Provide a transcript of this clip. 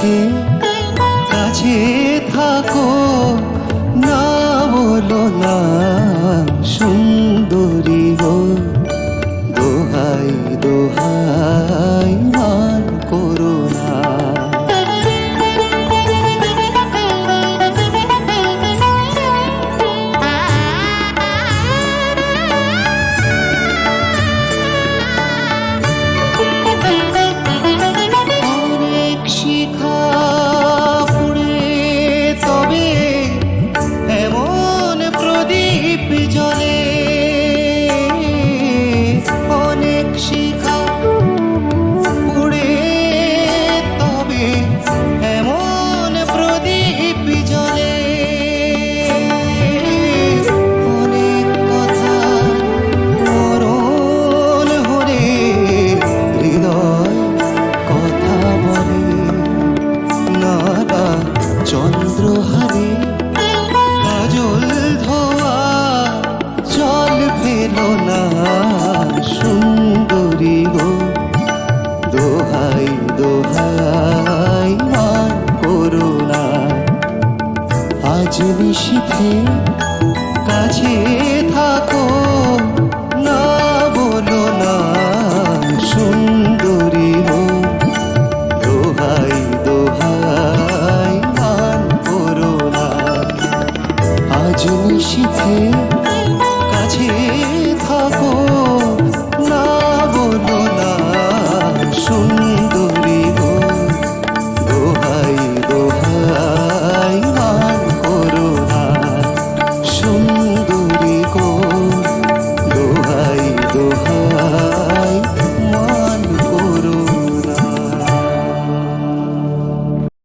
নিশীথে কাছে থাকো, না বলো না সুন্দরী গো। দোহাই দোহাই মান করো না। অনেক শিখা পুড়ে তবে এমন প্রদীপ জ্বলে, অনেক শিখা পুড়ে তবে এমন প্রদীপ জ্বলে। অনেক কথা মরণ হলে হৃদয় কথা বলে, নানা চন্দ্রহারে কাজল ধোয়া জল ফেলো না সুন্দরী গো। দোহাই দোহাই মান করো না। আজ নিশীথে কাছে থাকো, না বলো না সুন্দরী গো। দোহাই দোহাই মান করো না। আজ নিশীথে